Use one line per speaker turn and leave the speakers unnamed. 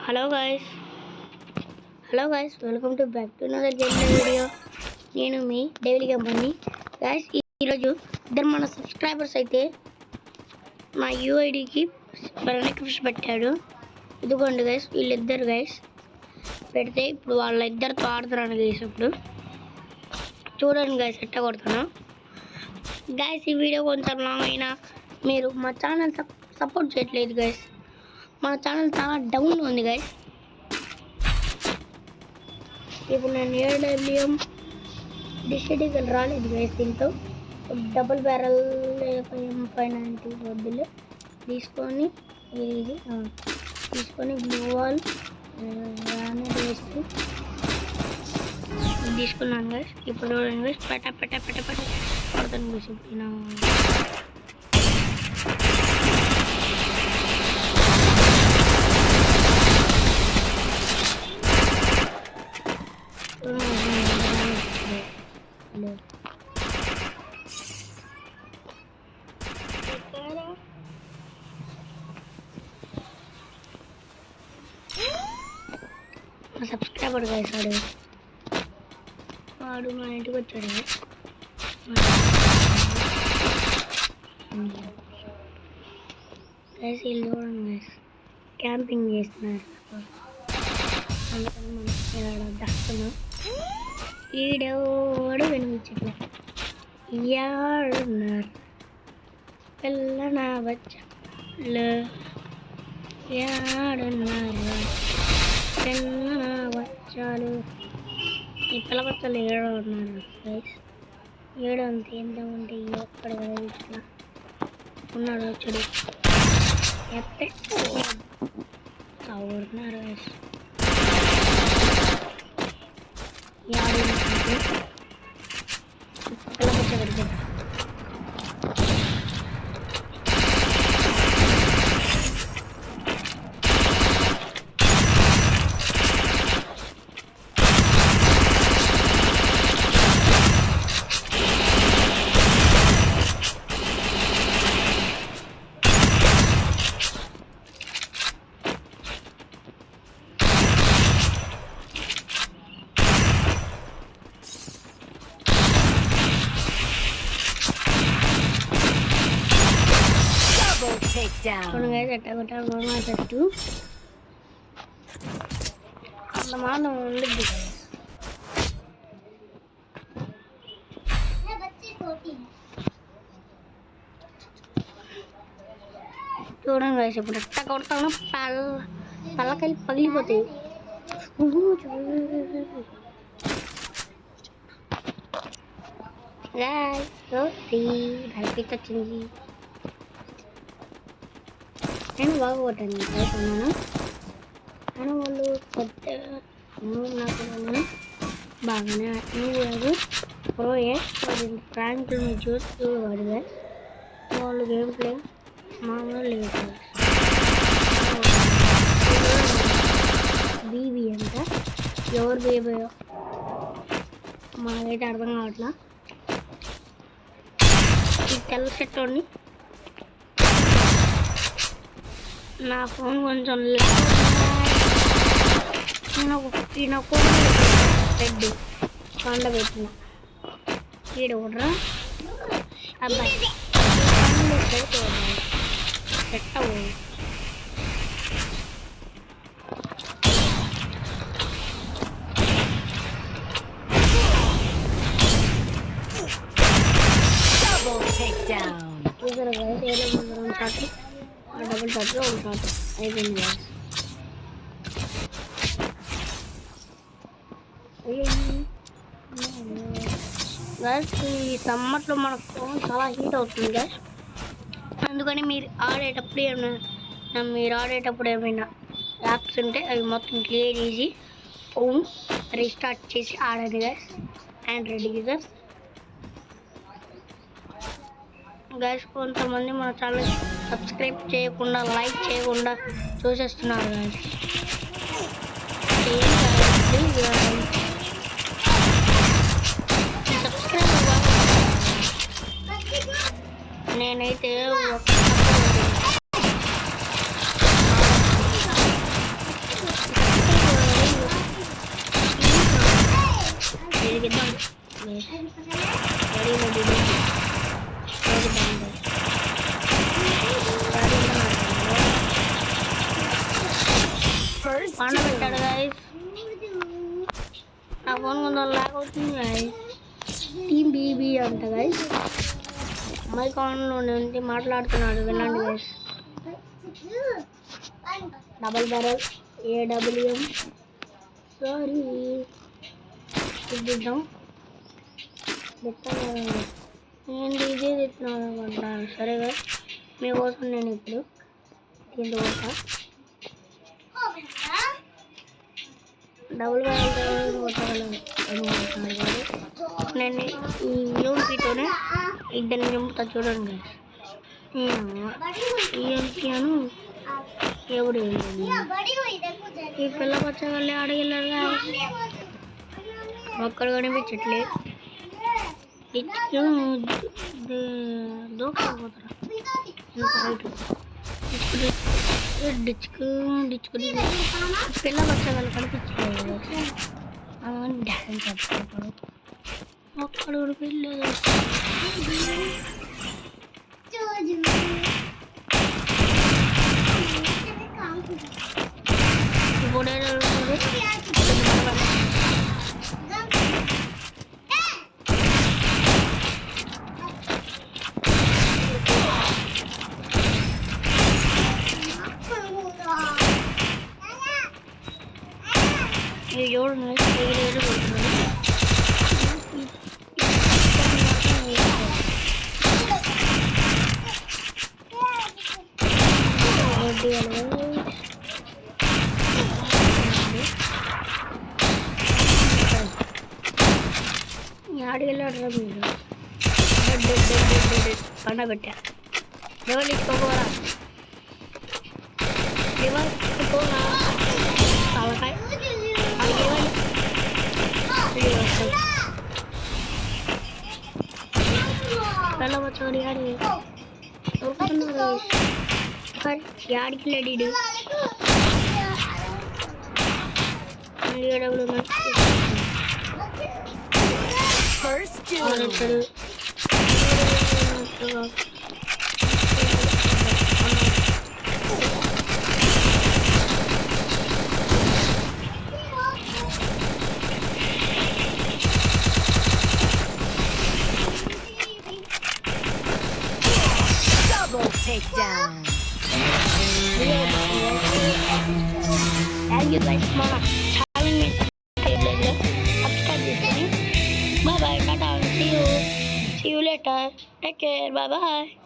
Hello guys welcome to back to another game video. నేను మీ daily company guys. ఈరోజు ఇద్దరు మన సబ్స్క్రైబర్స్ అయితే మా యూఐడికి రిక్వెస్ట్ పెట్టాడు. ఇదిగోండి గాయస్, వీళ్ళిద్దరు గాయస్ పెడితే ఇప్పుడు వాళ్ళిద్దరితో ఆడుతున్నాను గాయస్. ఇప్పుడు చూడండి గాయస్ ఎట్ట కొడతాను గాయస్. ఈ వీడియో కొంచెం లాంగ్ అయినా మీరు మా ఛానల్ సపోర్ట్ చేయట్లేదు గాయస్. మన ఛానల్ చాలా డౌన్ ఉంది గాయస్. ఇప్పుడు నేను ఏడబ్ల్యూఎం డిస్ట్రిక్ట్ రాలేదు గాయస్. దీంతో డబుల్ బ్యారల్ M590 వద్దులు తీసుకొని ఇది తీసుకొని బ్లూ వాల్ వేసి తీసుకున్నాను గాయస్. ఇప్పుడు చూడండి పెట్ట పడుతుంది గాయస్. ఇప్పుడు సబ్స్క్రైబర్ గాయస్ వాడు మా ఇంటికి వచ్చాడు గాయస్. వీళ్ళు చూడండి గాయస్ క్యాంపింగ్ చేస్తున్నారు. అందుకని మనం ఇలా దస్తున్నాం. ఈడోడు వినిపించట్లే. యాడున్నారు పిల్లన బచ్చాలు, యాడున్నారు పిల్లన బచ్చాలు. ఈ పిల్ల బచ్చాలు ఏడో ఉన్నారు గైస్. ఏడో అంతే ఎంత ఉంటే ఒక్కడ ఇట్లా ఉన్నాడు వచ్చాడు ఎత్తే చదువుతున్నారు గైస్. యాడు పిల్ల బచ్చ పెడితే ఎట్టగొట్టాడు అంత మాత్రం ఉండద్దు. చూడండి గాయస్ ఇప్పుడు ఎట్ట కొడతాను పళ్ళకాయలు పగిలిపోతాయి. దానికి వచ్చింది. నేను బాగా కొట్టాను అనుకున్నాను కానీ వాళ్ళు కొద్దిగా నాకు బాగానే నువ్వు ప్రోయే ఫ్రాంక్లు చూస్తూ వాడిగా వాళ్ళు గేమ్ ప్లే మామూలు లేదు. బీబీ అంట ఎవరు బేబయో మాకైతే అర్థం కావట్లా. ఈ తెల్ల చెట్టుని నా ఫోన్ కొంచెం ఈయన రెడ్ కొండ పెట్టిన ఈడ కూడా అబ్బాయి పెట్ట డబుల్ షాట్లో ఒక షాట్ అయిపోయింది గాయస్. ఈ సమ్మర్లో మన ఫోన్ చాలా హీట్ అవుతుంది గాయస్. అందుకని మీరు ఆడేటప్పుడు ఏమైనా యాప్స్ ఉంటే అవి మొత్తం క్లియర్ చేసి ఫోన్ రీస్టార్ట్ చేసి ఆడండి గాయస్. Android users guys. కొంతమంది మన ఛానల్ సబ్స్క్రైబ్ చేయకుండా లైక్ చేయకుండా చూసేస్తున్నారు గాయస్. సబ్స్క్రైబ్ నేనైతే పెట్టాడు గైస్. నా ఫోన్ కొంచెం లాగ్ అవుతుంది గైస్. టీమ్ బీబీ అంట గైస్. మైక్ ఆన్లో నుండి మాట్లాడుతున్నాడు, వినండి guys. Double barrel AWM sorry చూద్దాం. నేను డీజే తెచ్చినాను అనుకుంటాను. సరే గైస్, మీకోసం నేను ఇప్పుడు దీంతో కొడతా. డబుల్ బ్యారల్ కొట్టగలను. నేను ఈ యూఎంపీతోనే ఇద్దరిని చంపుతా చూడండి. యూఎంపీను ఎవడు ఈ పిల్ల పచ్చగల్లే అడగలేరుగా, ఒక్కడ కనిపించట్లే. దూకపోతారా డిచ్కు డిచ్కు పిల్ల పచ్చగలు కనిపించలేదు. డ్యాన్స్ చేస్తాడు ఒక్కడ కూడా పిల్ల. ఎవరు ఆడికెళ్ళాడు మీరు పండబెట్టా. ఎవరు ఇచ్చుకోపోరా పోనా తలకాయ వెళ్ళవచ్చాడు. యాడికి లేడీడు takedown. Thank you guys for having me. Subscribe this channel. Bye bye. Tata. See you later. Take care. Bye bye.